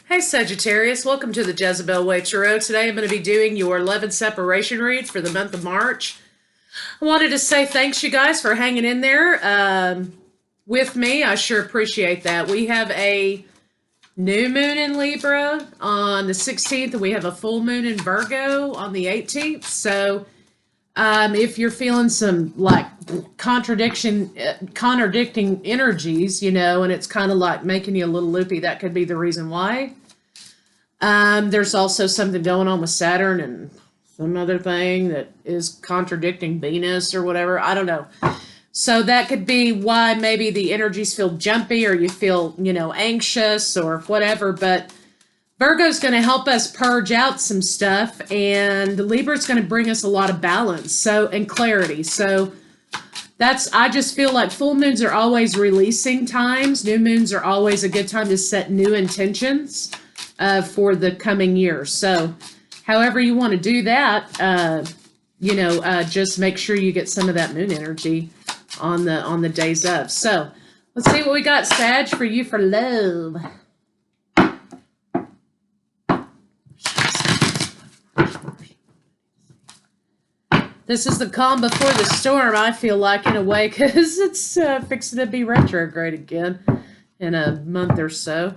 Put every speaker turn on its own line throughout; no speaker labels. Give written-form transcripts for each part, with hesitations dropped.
Hey Sagittarius, welcome to the Jezebel Way Tarot. Today I'm going to be doing your love and separation read for the month of March. I wanted to say thanks you guys for hanging in there with me. I sure appreciate that. We have a new moon in Libra on the 16th and we have a full moon in Virgo on the 18th. So if you're feeling some like contradicting energies, and it's kind of like making you a little loopy, that could be the reason why. There's also something going on with Saturn and some other thing that is contradicting Venus or whatever. I don't know. So that could be why maybe the energies feel jumpy or you feel, anxious or whatever. But Virgo's going to help us purge out some stuff, and Libra's going to bring us a lot of balance and clarity. So I just feel like full moons are always releasing times. New moons are always a good time to set new intentions for the coming year. So however you want to do that, just make sure you get some of that moon energy on the days of. So let's see what we got, Sag, for you for love. This is the calm before the storm, I feel like, in a way, because it's fixing to be retrograde again in a month or so.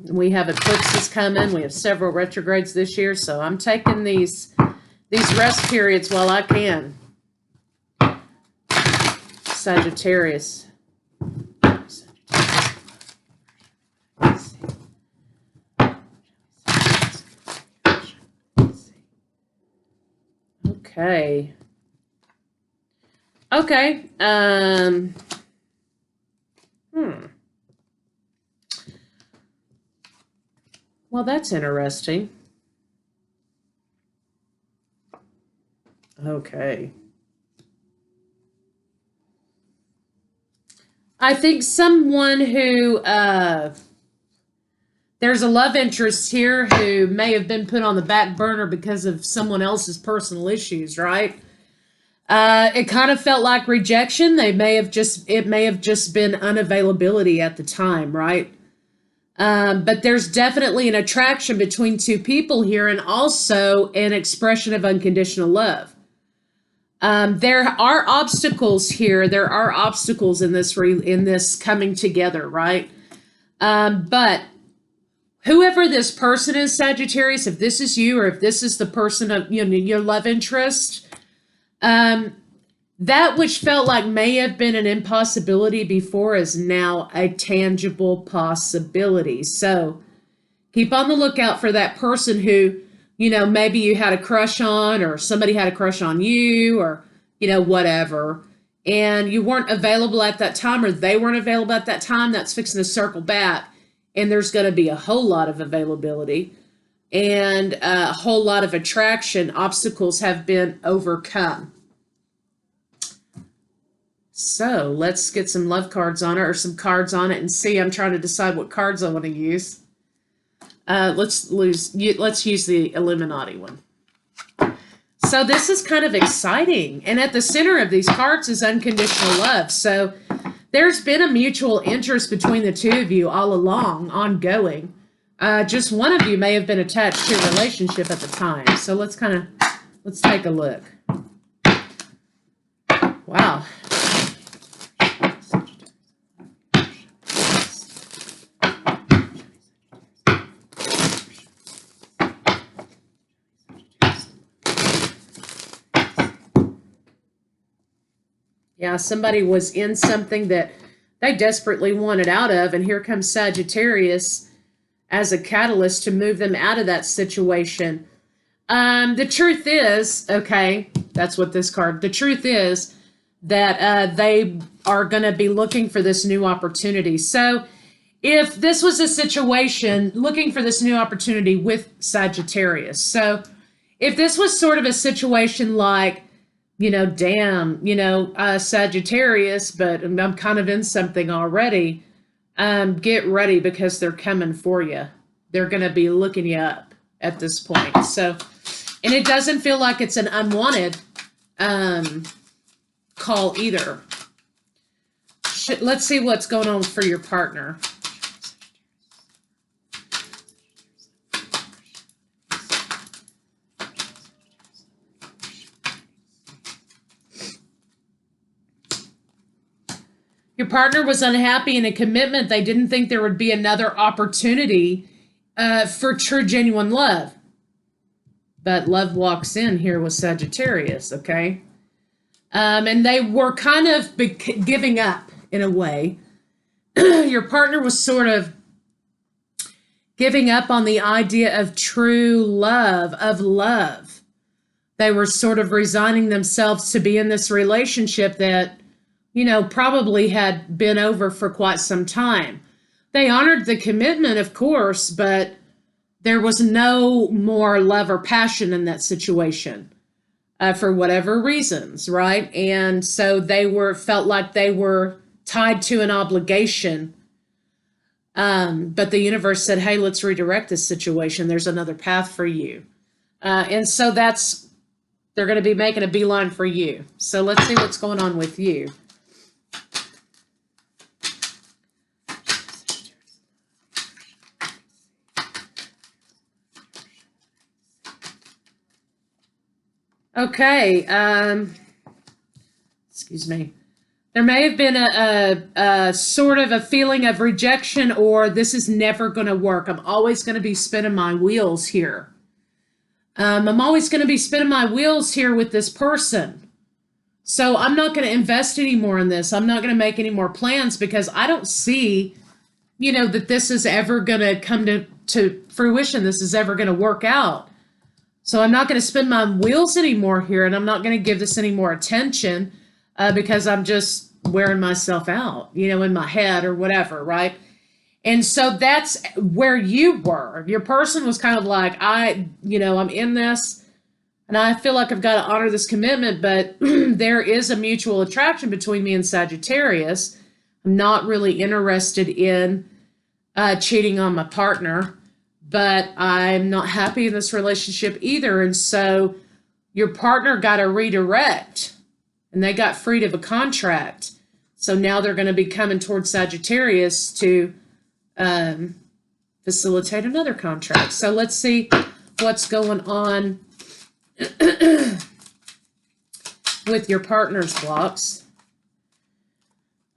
We have eclipses coming. We have several retrogrades this year, so I'm taking these rest periods while I can. Sagittarius. Okay. Okay. Well, that's interesting. Okay. I think someone who, there's a love interest here who may have been put on the back burner because of someone else's personal issues, right? It kind of felt like rejection. It may have just been unavailability at the time, right? But there's definitely an attraction between two people here, and also an expression of unconditional love. There are obstacles here. There are obstacles in this coming together, right? But whoever this person is, Sagittarius, if this is you or if this is the person of your love interest, that which felt like may have been an impossibility before is now a tangible possibility. So keep on the lookout for that person who, maybe you had a crush on, or somebody had a crush on you, or, whatever. And you weren't available at that time, or they weren't available at that time. That's fixing to circle back. And there's going to be a whole lot of availability and a whole lot of attraction. Obstacles have been overcome. So let's get some love cards on it, or some cards on it, and see. I'm trying to decide what cards I want to use. Let's use the Illuminati one. So this is kind of exciting. And at the center of these cards is unconditional love. So there's been a mutual interest between the two of you all along, ongoing. Just one of you may have been attached to a relationship at the time. So let's take a look. Wow. Yeah, somebody was in something that they desperately wanted out of, and here comes Sagittarius as a catalyst to move them out of that situation. The truth is, okay, that's what this card, the truth is that they are going to be looking for this new opportunity. So if this was a situation looking for this new opportunity with Sagittarius, so if this was sort of a situation like, Sagittarius, but I'm kind of in something already. Get ready, because they're coming for you. They're going to be looking you up at this point. So, and it doesn't feel like it's an unwanted call either. let's see what's going on for your partner. Your partner was unhappy in a commitment. They didn't think there would be another opportunity for true, genuine love. But love walks in here with Sagittarius, okay? And they were kind of giving up in a way. Your partner was sort of giving up on the idea of true love, of love. They were sort of resigning themselves to be in this relationship that, you know, probably had been over for quite some time. They honored the commitment, of course, but there was no more love or passion in that situation for whatever reasons, right? And so they felt like they were tied to an obligation. But the universe said, hey, let's redirect this situation. There's another path for you. And so they're going to be making a beeline for you. So let's see what's going on with you. Okay, excuse me. There may have been a sort of a feeling of rejection, or this is never going to work. I'm always going to be spinning my wheels here. I'm always going to be spinning my wheels here with this person. So I'm not going to invest anymore in this. I'm not going to make any more plans because I don't see, you know, that this is ever going to come to fruition. This is ever going to work out. So I'm not going to spin my wheels anymore here, and I'm not going to give this any more attention because I'm just wearing myself out, you know, in my head or whatever, right? And so that's where you were. Your person was kind of like, I'm in this, and I feel like I've got to honor this commitment, but there is a mutual attraction between me and Sagittarius. I'm not really interested in cheating on my partner. But I'm not happy in this relationship either. And so your partner got a redirect and they got freed of a contract. So now they're going to be coming towards Sagittarius to facilitate another contract. So let's see what's going on with your partner's blocks.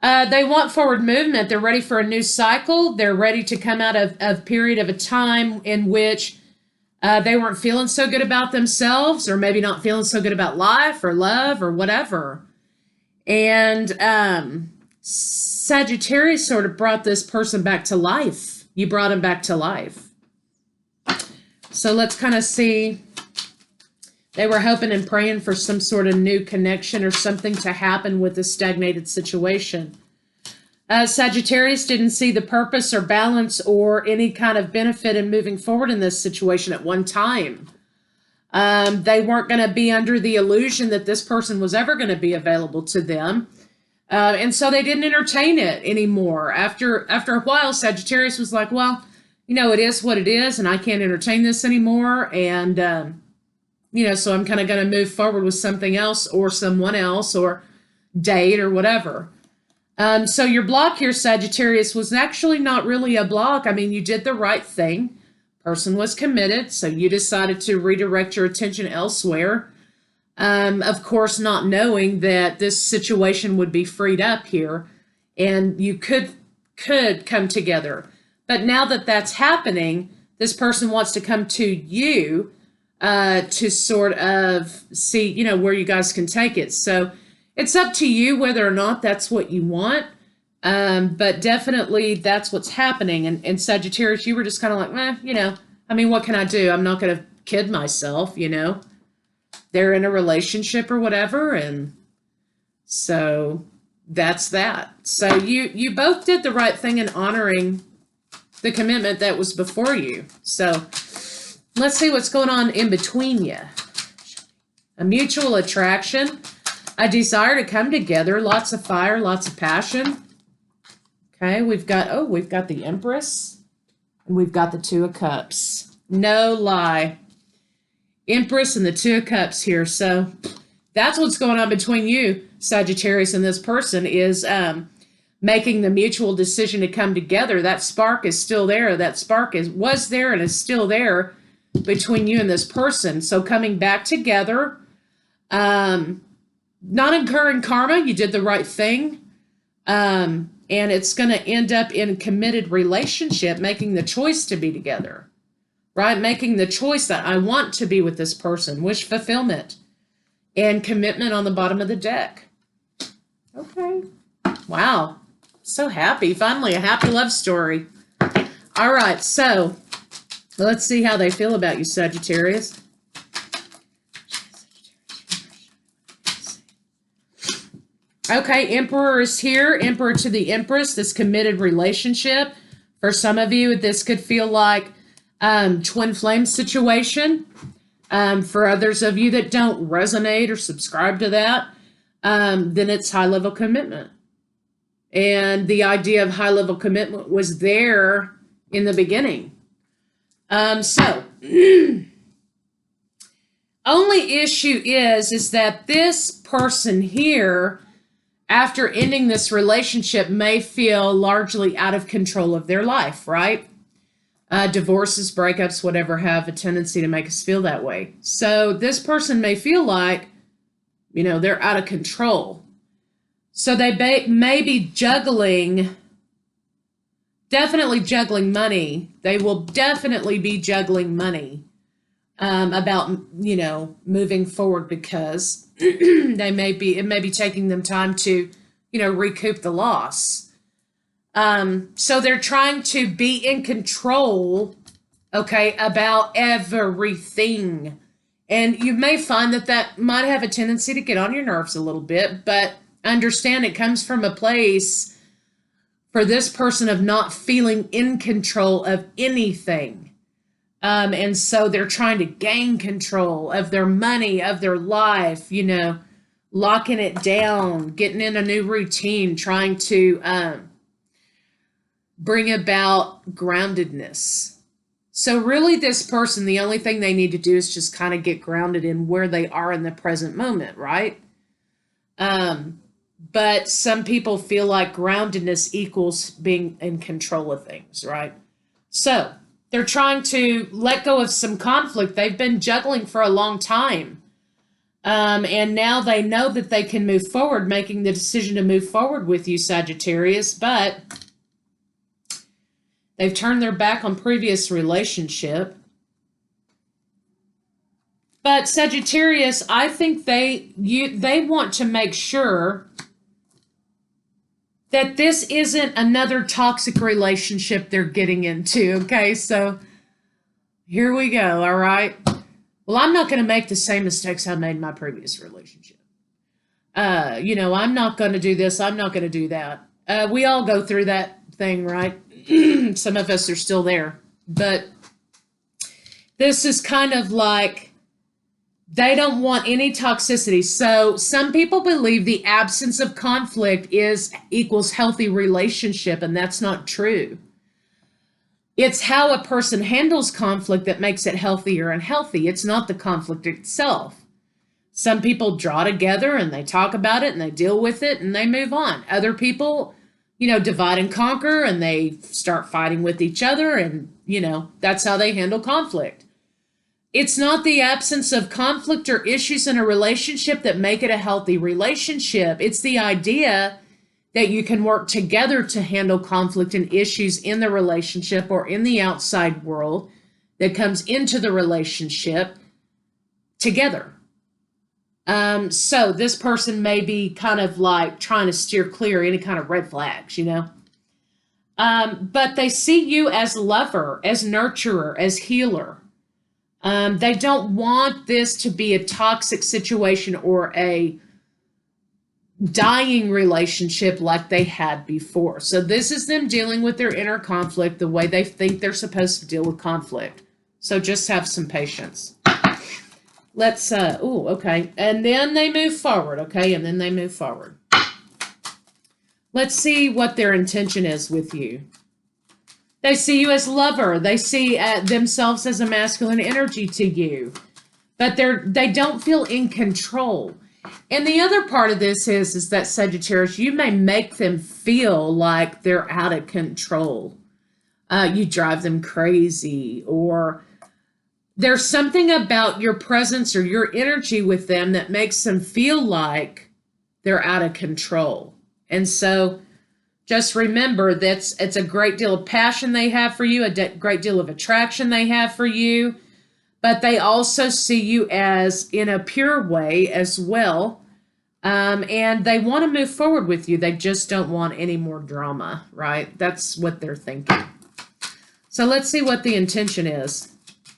They want forward movement. They're ready for a new cycle. They're ready to come out of a period of a time in which they weren't feeling so good about themselves, or maybe not feeling so good about life or love or whatever. And Sagittarius sort of brought this person back to life. You brought him back to life. So let's kind of see. They were hoping and praying for some sort of new connection or something to happen with this stagnated situation. Sagittarius didn't see the purpose or balance or any kind of benefit in moving forward in this situation at one time. They weren't going to be under the illusion that this person was ever going to be available to them. And so they didn't entertain it anymore. After a while, Sagittarius was like, well, you know, it is what it is, and I can't entertain this anymore. And, so I'm kind of going to move forward with something else or someone else or date or whatever. So your block here, Sagittarius, was actually not really a block. I mean, you did the right thing. Person was committed, so you decided to redirect your attention elsewhere. Of course, not knowing that this situation would be freed up here and you could come together. But now that that's happening, this person wants to come to you to sort of see, where you guys can take it. So it's up to you whether or not that's what you want. But definitely that's what's happening. And Sagittarius, you were just kind of like, what can I do? I'm not going to kid myself, They're in a relationship or whatever. And so that's that. So you both did the right thing in honoring the commitment that was before you. So let's see what's going on in between you. A mutual attraction, a desire to come together, lots of fire, lots of passion. Okay, we've got the Empress, and we've got the Two of Cups. No lie. Empress and the Two of Cups here. So that's what's going on between you, Sagittarius, and this person is making the mutual decision to come together. That spark is still there. That spark was there and is still there between you and this person. So coming back together, not incurring karma, you did the right thing. And it's going to end up in a committed relationship, making the choice to be together, right? Making the choice that I want to be with this person, wish fulfillment and commitment on the bottom of the deck. Okay. Wow. So happy. Finally, a happy love story. All right. So let's see how they feel about you, Sagittarius. Okay, Emperor is here. Emperor to the Empress, this committed relationship. For some of you, this could feel like twin flame situation. For others of you that don't resonate or subscribe to that, then it's high-level commitment. And the idea of high-level commitment was there in the beginning. Only issue is that this person here, after ending this relationship, may feel largely out of control of their life, right? Divorces, breakups, whatever, have a tendency to make us feel that way. So this person may feel like, they're out of control. So they may be definitely juggling money. They will definitely be juggling money about, moving forward, because it may be taking them time to, recoup the loss. So they're trying to be in control, okay, about everything. And you may find that might have a tendency to get on your nerves a little bit, but understand it comes from a place for this person of not feeling in control of anything. And so they're trying to gain control of their money, of their life, locking it down, getting in a new routine, trying to bring about groundedness. So really this person, the only thing they need to do is just kind of get grounded in where they are in the present moment, right? But some people feel like groundedness equals being in control of things, right? So they're trying to let go of some conflict they've been juggling for a long time. And now they know that they can move forward, making the decision to move forward with you, Sagittarius, but they've turned their back on previous relationship. But Sagittarius, I think they want to make sure that this isn't another toxic relationship they're getting into, okay? So here we go, all right? Well, I'm not going to make the same mistakes I made in my previous relationship. I'm not going to do this. I'm not going to do that. We all go through that thing, right? Some of us are still there. But this is kind of like they don't want any toxicity. So some people believe the absence of conflict equals healthy relationship, and that's not true. It's how a person handles conflict that makes it healthy or unhealthy. It's not the conflict itself. Some people draw together and they talk about it and they deal with it and they move on. Other people, divide and conquer and they start fighting with each other, and, that's how they handle conflict. It's not the absence of conflict or issues in a relationship that make it a healthy relationship. It's the idea that you can work together to handle conflict and issues in the relationship or in the outside world that comes into the relationship together. So this person may be kind of like trying to steer clear any kind of red flags, but they see you as lover, as nurturer, as healer. They don't want this to be a toxic situation or a dying relationship like they had before. So this is them dealing with their inner conflict the way they think they're supposed to deal with conflict. So just have some patience. Let's, okay. And then they move forward, okay? And then they move forward. Let's see what their intention is with you. They see you as lover. They see themselves as a masculine energy to you. But they don't feel in control. And the other part of this is that Sagittarius, you may make them feel like they're out of control. You drive them crazy, or there's something about your presence or your energy with them that makes them feel like they're out of control. And so just remember that it's a great deal of passion they have for you, a great deal of attraction they have for you, but they also see you as in a pure way as well. And they want to move forward with you. They just don't want any more drama, right? That's what they're thinking. So let's see what the intention is.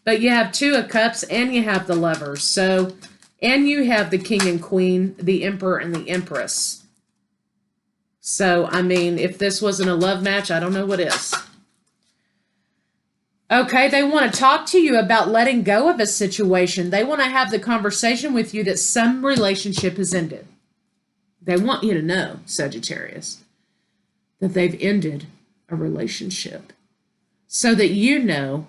But you have Two of Cups and you have the Lovers. So, and you have the King and Queen, the Emperor and the Empress. So, I mean, if this wasn't a love match, I don't know what is. Okay, they want to talk to you about letting go of a situation. They want to have the conversation with you that some relationship has ended. They want you to know, Sagittarius, that they've ended a relationship so that you know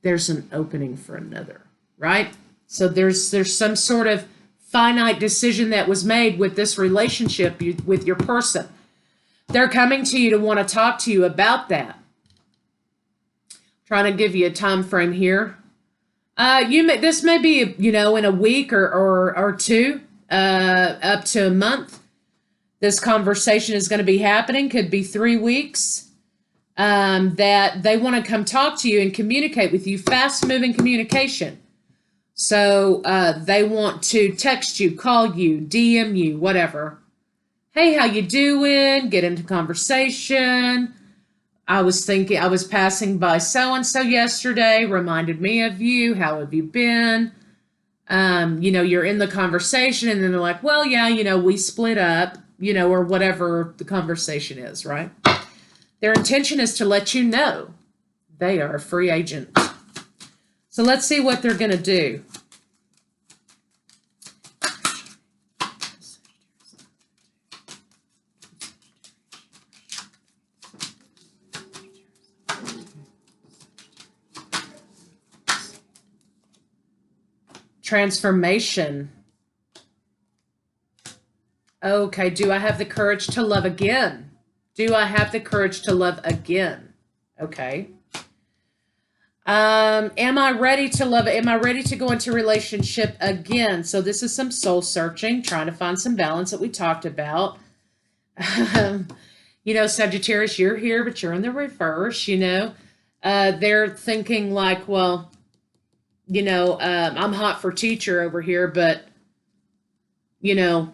there's an opening for another, right? So there's some sort of finite decision that was made with this relationship with your person. They're coming to you to want to talk to you about that. Trying to give you a time frame here. This may be, you know, in a week or two, up to a month. This conversation is going to be happening. Could be 3 weeks. That they want to come talk to you and communicate with you. Fast-moving communication. So they want to text you, call you, DM you, whatever. Hey, how you doing? Get into conversation. I was passing by so-and-so yesterday, reminded me of you. How have you been? You know, you're in the conversation and then they're like, well, yeah, you know, we split up, you know, or whatever the conversation is, right? Their intention is to let you know they are a free agent. So let's see what they're going to do. Transformation. Okay, do I have the courage to love again? Do I have the courage to love again? Okay. Am I ready to love? Am I ready to go into a relationship again? So this is some soul searching, trying to find some balance that we talked about. You know, Sagittarius, you're here, but you're in the reverse, you know. They're thinking like, well, you know, I'm hot for teacher over here, but, you know,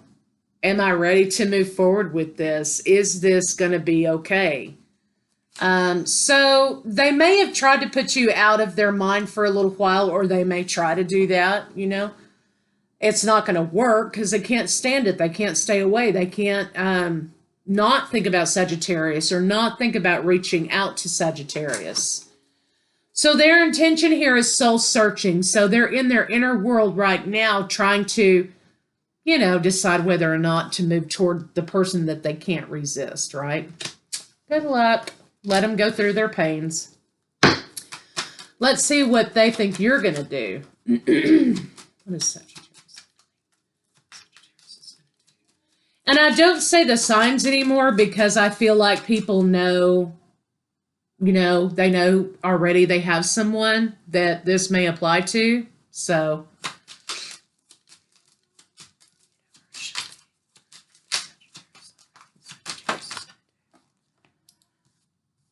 am I ready to move forward with this? Is this going to be okay? So they may have tried to put you out of their mind for a little while, or they may try to do that, you know. It's not going to work because they can't stand it. They can't stay away. They can't not think about Sagittarius or not think about reaching out to Sagittarius. So their intention here is soul searching. So they're in their inner world right now trying to, you know, decide whether or not to move toward the person that they can't resist, right? Good luck. Let them go through their pains. Let's see what they think you're going to do. What is Sagittarius? And I don't say the signs anymore because I feel like people know, you know, they know already they have someone that this may apply to. So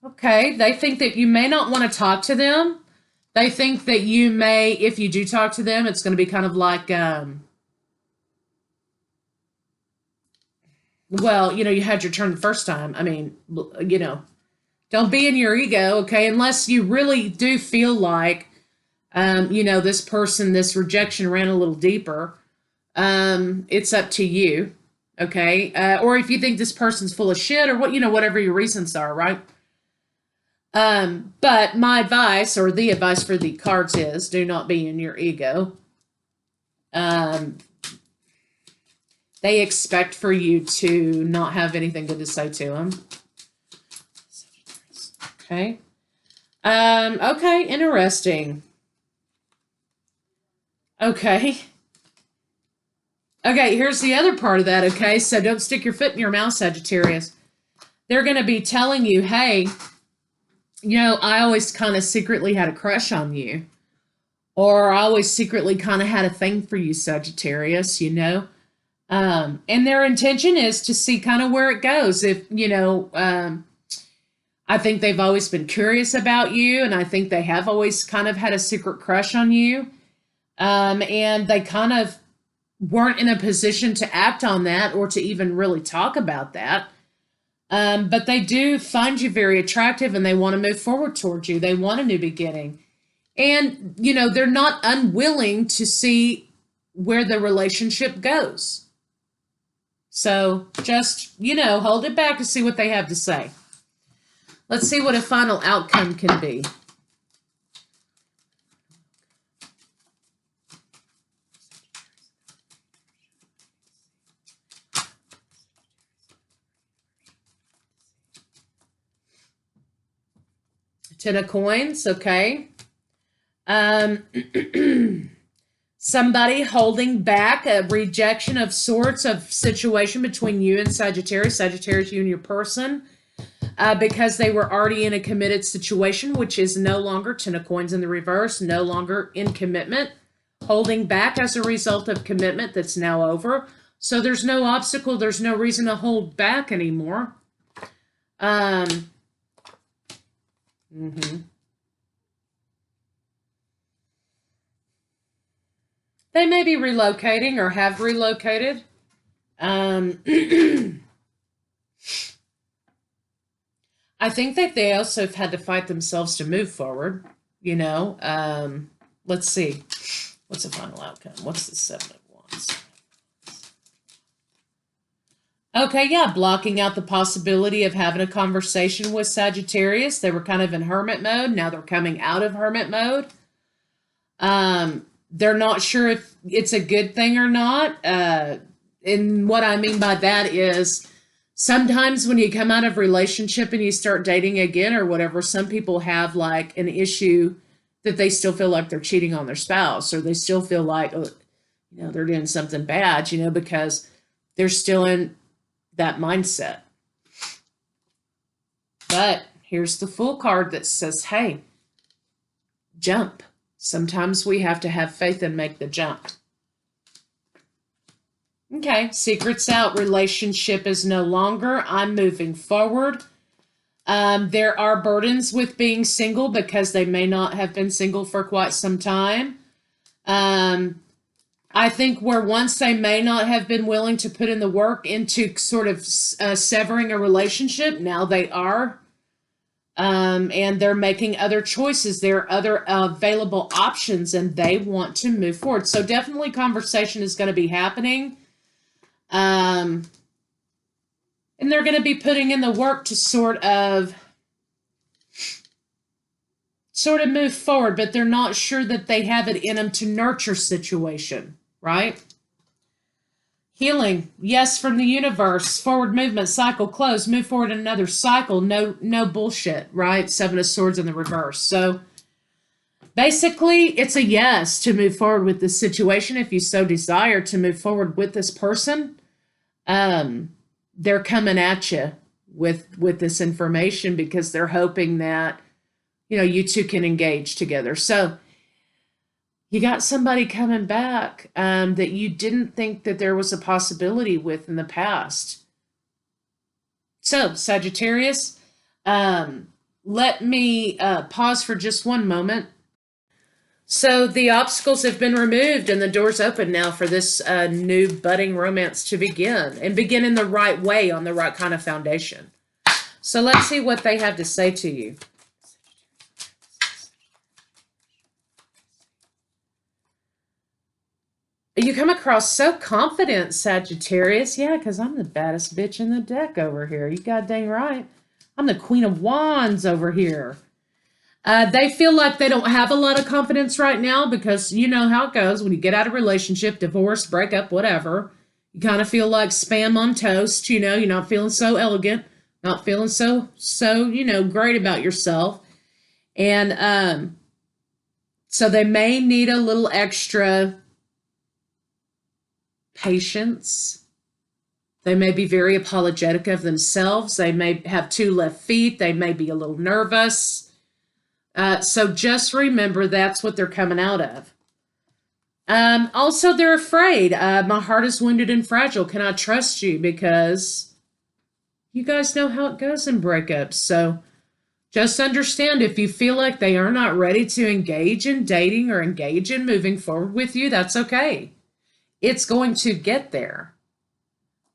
okay, they think that you may not want to talk to them. They think that you may, if you do talk to them, it's going to be kind of like, well, you know, you had your turn the first time. I mean, you know, don't be in your ego, okay? Unless you really do feel like, you know, this person, this rejection ran a little deeper. It's up to you, okay? Or if you think this person's full of shit or what, you know, whatever your reasons are, right? But my advice, or the advice for the cards, is do not be in your ego. They expect for you to not have anything good to say to them. Okay. Okay, interesting. Okay. Okay, here's the other part of that, okay? So don't stick your foot in your mouth, Sagittarius. They're going to be telling you, hey, I always kind of secretly had a crush on you. Or I always secretly kind of had a thing for you, Sagittarius, And their intention is to see kind of where it goes. If, I think they've always been curious about you, and I think they have always kind of had a secret crush on you. And they kind of weren't in a position to act on that or to even really talk about that. But they do find you very attractive and they want to move forward towards you. They want a new beginning. And, they're not unwilling to see where the relationship goes. So just, hold it back and see what they have to say. Let's see what a final outcome can be. Ten of Coins, okay. Somebody holding back, a rejection of sorts of situation between you and Sagittarius, you and your person, because they were already in a committed situation, which is no longer Ten of Coins in the reverse, no longer in commitment, holding back as a result of commitment that's now over. So there's no obstacle, there's no reason to hold back anymore. They may be relocating or have relocated. I think that they also have had to fight themselves to move forward, Let's see. What's the final outcome? What's the Seven of Wands? Okay, yeah, blocking out the possibility of having a conversation with Sagittarius. They were kind of in hermit mode. Now they're coming out of hermit mode. They're not sure if it's a good thing or not. And what I mean by that is sometimes when you come out of relationship and you start dating again or whatever, some people have like an issue that they still feel like they're cheating on their spouse, or they still feel like, they're doing something bad, because they're still in that mindset. But here's the Fool card that says, hey, jump. Sometimes we have to have faith and make the jump. Okay, secret's out. Relationship is no longer. I'm moving forward. There are burdens with being single because they may not have been single for quite some time. I think where once they may not have been willing to put in the work into sort of severing a relationship, now they are. And they're making other choices. There are other available options and they want to move forward. So definitely conversation is going to be happening. And they're going to be putting in the work to sort of move forward, but they're not sure that they have it in them to nurture situation, right? Healing, yes, from the universe. Forward movement, cycle, close, move forward in another cycle. No bullshit, right? Seven of Swords in the reverse. So basically, it's a yes to move forward with this situation if you so desire to move forward with this person. They're coming at you with this information because they're hoping that, you two can engage together. So you got somebody coming back that you didn't think that there was a possibility with in the past. So, Sagittarius, let me pause for just one moment. So the obstacles have been removed and the door's open now for this new budding romance to begin, and begin in the right way on the right kind of foundation. So let's see what they have to say to you. You come across so confident, Sagittarius. Yeah, because I'm the baddest bitch in the deck over here. You got dang right. I'm the Queen of Wands over here. They feel like they don't have a lot of confidence right now because you know how it goes when you get out of a relationship, divorce, breakup, whatever. You kind of feel like spam on toast, you're not feeling so elegant, not feeling so great about yourself. And so they may need a little extra patience. They may be very apologetic of themselves. They may have 2 left feet. They may be a little nervous. So just remember that's what they're coming out of. Also, they're afraid. My heart is wounded and fragile. Can I trust you? Because you guys know how it goes in breakups. So just understand if you feel like they are not ready to engage in dating or engage in moving forward with you, that's okay. It's going to get there.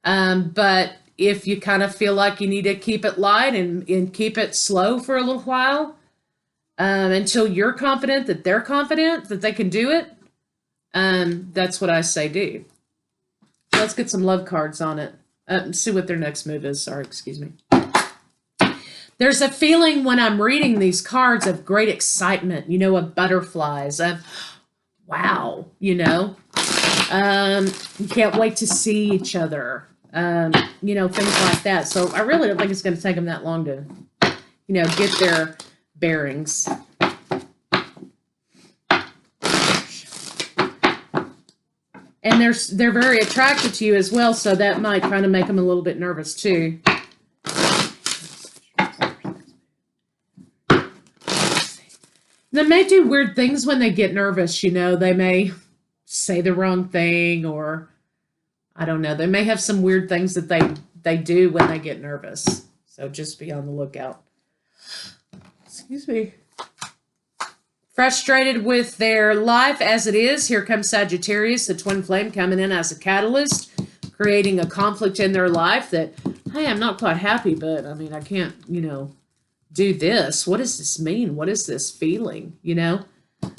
But if you kind of feel like you need to keep it light and keep it slow for a little while, until you're confident that they're confident that they can do it, that's what I say do. Let's get some love cards on it. See what their next move is. Sorry, excuse me. There's a feeling when I'm reading these cards of great excitement, you know, of butterflies, of wow, you know. You can't wait to see each other. You know, things like that. So I really don't think it's going to take them that long to, you know, get their bearings. And they're very attracted to you as well, so that might kind of make them a little bit nervous too. They may do weird things when they get nervous, you know. They may say the wrong thing, or I don't know. They may have some weird things that they do when they get nervous. So just be on the lookout. Excuse me. Frustrated with their life as it is. Here comes Sagittarius, the twin flame, coming in as a catalyst, creating a conflict in their life that, hey, I'm not quite happy, but I mean, I can't, you know, do this. What does this mean? What is this feeling? You know,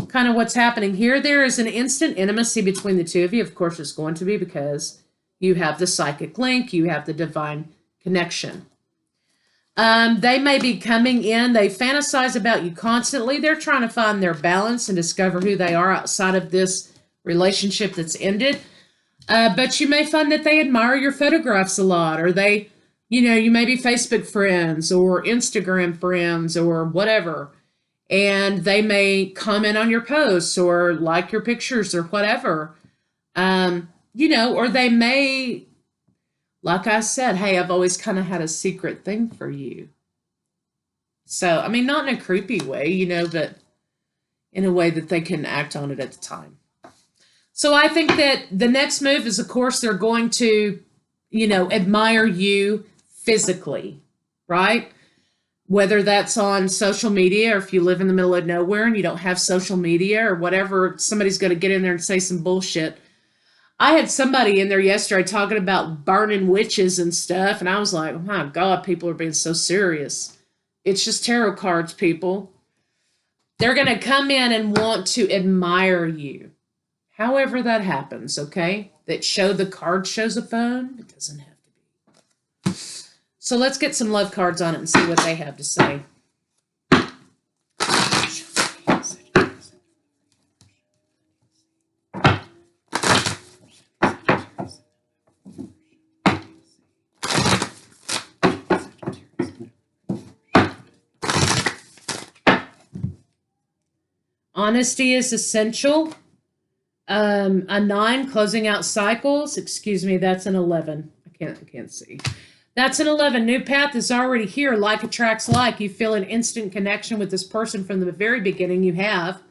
kind of what's happening here. There is an instant intimacy between the two of you. Of course, it's going to be because you have the psychic link. You have the divine connection. They may be coming in. They fantasize about you constantly. They're trying to find their balance and discover who they are outside of this relationship that's ended. But you may find that they admire your photographs a lot, or they, you know, you may be Facebook friends or Instagram friends or whatever. And they may comment on your posts or like your pictures or whatever. You know, or they may, like I said, hey, I've always kind of had a secret thing for you. So, I mean, not in a creepy way, you know, but in a way that they can act on it at the time. So I think that the next move is, of course, they're going to, you know, admire you physically, right? Whether that's on social media, or if you live in the middle of nowhere and you don't have social media or whatever, somebody's going to get in there and say some bullshit. I had somebody in there yesterday talking about burning witches and stuff, and I was like, oh my God, people are being so serious. It's just tarot cards, people. They're going to come in and want to admire you. However that happens, okay? That the card shows a phone. It doesn't have to be. So let's get some love cards on it and see what they have to say. Honesty is essential. A 9, closing out cycles. Excuse me, that's an 11. I can't see. That's an 11. New path is already here. Like attracts like. You feel an instant connection with this person from the very beginning. You have.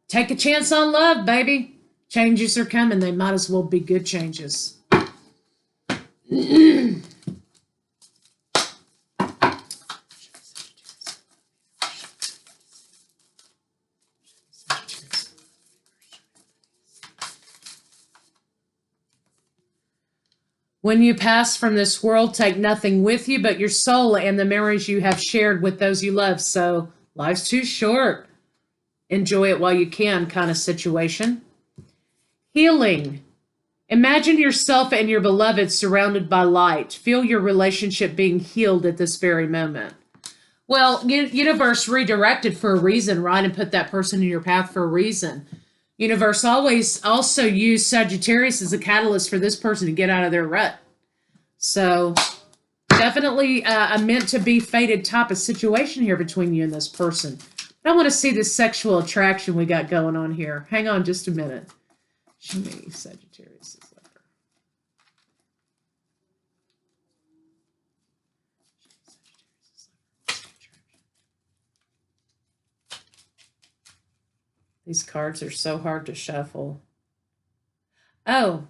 Take a chance on love, baby. Changes are coming. They might as well be good changes. When you pass from this world, take nothing with you but your soul and the memories you have shared with those you love. So life's too short. Enjoy it while you can, kind of situation. Healing. Imagine yourself and your beloved surrounded by light. Feel your relationship being healed at this very moment. Well, universe redirected for a reason, right? And put that person in your path for a reason. Universe always also use Sagittarius as a catalyst for this person to get out of their rut. So definitely a meant to be fated type of situation here between you and this person. I want to see this sexual attraction we got going on here. Hang on just a minute. Show me Sagittarius' letter. These cards are so hard to shuffle. Oh,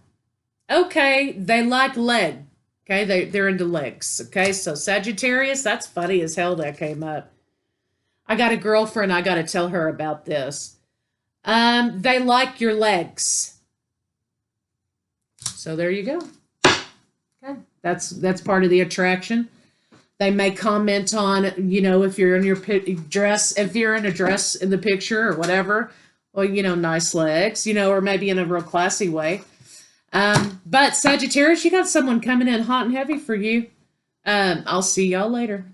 okay. They like leg. Okay, they're into legs. Okay, so Sagittarius, that's funny as hell that came up. I got a girlfriend, I got to tell her about this. They like your legs. So there you go. Okay, that's part of the attraction. They may comment on, you know, if you're in your dress, if you're in a dress in the picture or whatever, well, you know, nice legs, you know, or maybe in a real classy way. But Sagittarius, you got someone coming in hot and heavy for you. I'll see y'all later.